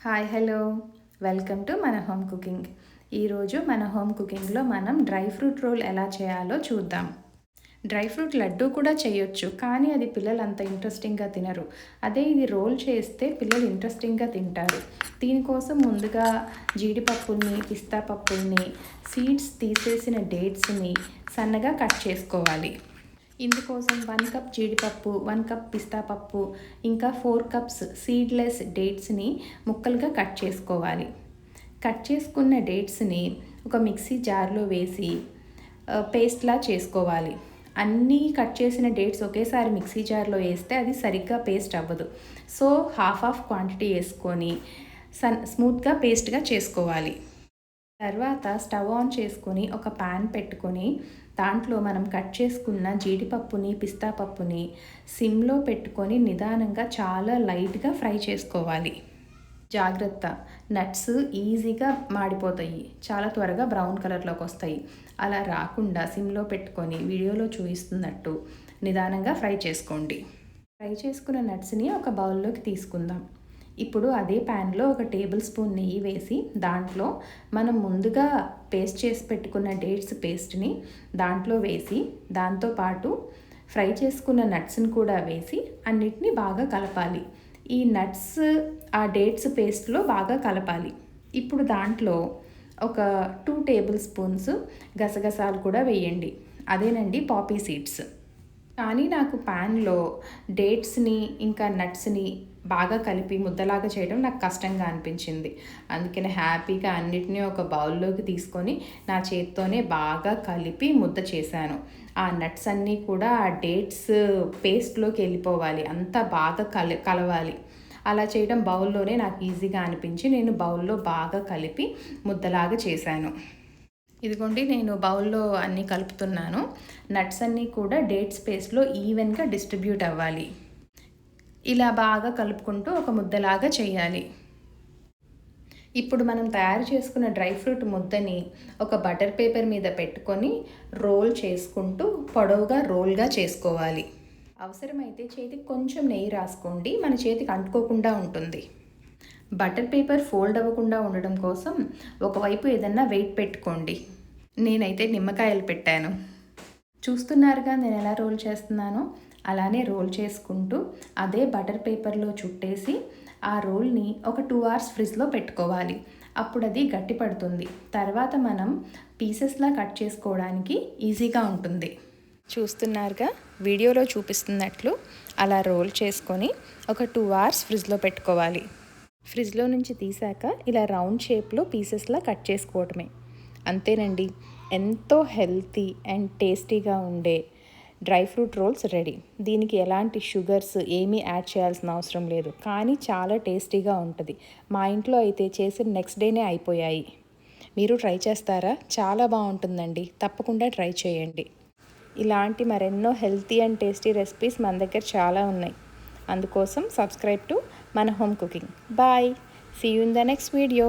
Hi hello welcome to మన home cooking. ఈరోజు మన హోమ్ కుకింగ్లో మనం డ్రై ఫ్రూట్ రోల్ ఎలా చేయాలో చూద్దాం. డ్రై ఫ్రూట్ లడ్డు కూడా చేయొచ్చు, కానీ అది పిల్లలు అంత ఇంట్రెస్టింగ్గా తినరు. అదే ఇది రోల్ చేస్తే పిల్లలు ఇంట్రెస్టింగ్గా తింటారు. దీనికోసం ముందుగా జీడిపప్పుల్ని, పిస్తా పప్పుల్ని, సీడ్స్ తీసేసిన డేట్స్ని సన్నగా కట్ చేసుకోవాలి. ఇందుకోసం 1 కప్ జీడిపప్పు, 1 కప్ పిస్తా పప్పు, ఇంకా 4 కప్స్ సీడ్లెస్ డేట్స్ని ముక్కలుగా కట్ చేసుకోవాలి. కట్ చేసుకున్న డేట్స్ని ఒక మిక్సీ జార్లో వేసి పేస్ట్లా చేసుకోవాలి. అన్నీ కట్ చేసిన డేట్స్ ఒకేసారి మిక్సీ జార్లో వేస్తే అది సరిగ్గా పేస్ట్ అవ్వదు. సో హాఫ్ క్వాంటిటీ వేసుకొని స్మూత్గా పేస్ట్గా చేసుకోవాలి. తర్వాత స్టవ్ ఆన్ చేసుకొని ఒక ప్యాన్ పెట్టుకొని దాంట్లో మనం కట్ చేసుకున్న జీడిపప్పుని, పిస్తా పప్పుని సిమ్లో పెట్టుకొని నిదానంగా చాలా లైట్గా ఫ్రై చేసుకోవాలి. జాగ్రత్త, నట్స్ ఈజీగా మాడిపోతాయి, చాలా త్వరగా బ్రౌన్ కలర్లోకి వస్తాయి. అలా రాకుండా సిమ్లో పెట్టుకొని వీడియోలో చూపిస్తున్నట్టు నిదానంగా ఫ్రై చేసుకోండి. ఫ్రై చేసుకున్న నట్స్ని ఒక బౌల్లోకి తీసుకుందాం. ఇప్పుడు అదే ప్యాన్లో 1 టేబుల్ స్పూన్ నెయ్యి వేసి దాంట్లో మనం ముందుగా పేస్ట్ చేసి పెట్టుకున్న డేట్స్ పేస్ట్ని దాంట్లో వేసి దాంతోపాటు ఫ్రై చేసుకున్న నట్స్ని కూడా వేసి అన్నిటినీ బాగా కలపాలి. ఈ నట్స్ ఆ డేట్స్ పేస్ట్లో బాగా కలపాలి. ఇప్పుడు దాంట్లో ఒక 2 టేబుల్ స్పూన్స్ గసగసాలు కూడా వేయండి. అదేనండి పాపీ సీడ్స్. కానీ నాకు ప్యాన్లో డేట్స్ని ఇంకా నట్స్ని బాగా కలిపి ముద్దలాగా చేయడం నాకు కష్టంగా అనిపించింది. అందుకని హ్యాపీగా అన్నిటినీ ఒక బౌల్లోకి తీసుకొని నా చేత్తోనే బాగా కలిపి ముద్ద చేశాను. ఆ నట్స్ అన్నీ కూడా ఆ డేట్స్ పేస్ట్లోకి వెళ్ళిపోవాలి, అంతా బాగా కలవాలి. అలా చేయడం బౌల్లోనే నాకు ఈజీగా అనిపించి నేను బౌల్లో బాగా కలిపి ముద్దలాగా చేశాను. ఇదిగోండి, నేను బౌల్లో అన్నీ కలుపుతున్నాను. నట్స్ అన్నీ కూడా డేట్స్ పేస్ట్లో ఈవెన్గా డిస్ట్రిబ్యూట్ అవ్వాలి. ఇలా బాగా కలుపుకుంటూ ఒక ముద్దలాగా చేయాలి. ఇప్పుడు మనం తయారు చేసుకున్న డ్రై ఫ్రూట్ ముద్దని ఒక బటర్ పేపర్ మీద పెట్టుకొని రోల్ చేసుకుంటూ పొడవుగా రోల్గా చేసుకోవాలి. అవసరమైతే చేతికి కొంచెం నెయ్యి రాసుకోండి, మన చేతికి అంటుకోకుండా ఉంటుంది. బటర్ పేపర్ ఫోల్డ్ అవ్వకుండా ఉండడం కోసం ఒకవైపు ఏదన్నా వెయిట్ పెట్టుకోండి. నేనైతే నిమ్మకాయలు పెట్టాను. చూస్తున్నారుగా నేను ఎలా రోల్ చేస్తున్నానో. అలానే రోల్ చేసుకుంటూ అదే బటర్ పేపర్లో చుట్టేసి ఆ రోల్ని ఒక 2 hours ఫ్రిడ్జ్లో పెట్టుకోవాలి. అప్పుడు అది గట్టి పడుతుంది. తర్వాత మనం పీసెస్లా కట్ చేసుకోవడానికి ఈజీగా ఉంటుంది. చూస్తున్నారుగా, వీడియోలో చూపిస్తున్నట్లు అలా రోల్ చేసుకొని ఒక 2 hours ఫ్రిడ్జ్లో పెట్టుకోవాలి. ఫ్రిడ్జ్లో నుంచి తీసాక ఇలా రౌండ్ షేప్లో పీసెస్లా కట్ చేసుకోవటమే. అంతేనండి, ఎంతో హెల్తీ అండ్ టేస్టీగా ఉండే డ్రై ఫ్రూట్ రోల్స్ రెడీ. దీనికి ఎలాంటి షుగర్స్ ఏమీ యాడ్ చేయాల్సిన అవసరం లేదు, కానీ చాలా టేస్టీగా ఉంటుంది. మా ఇంట్లో అయితే చేసిన నెక్స్ట్ డేనే అయిపోయాయి. మీరు ట్రై చేస్తారా? చాలా బాగుంటుందండి, తప్పకుండా ట్రై చేయండి. ఇలాంటి మరెన్నో హెల్తీ అండ్ టేస్టీ రెసిపీస్ మన దగ్గర చాలా ఉన్నాయి. అందుకోసం సబ్స్క్రైబ్ టు మన home cooking. Bye, see you in the next video.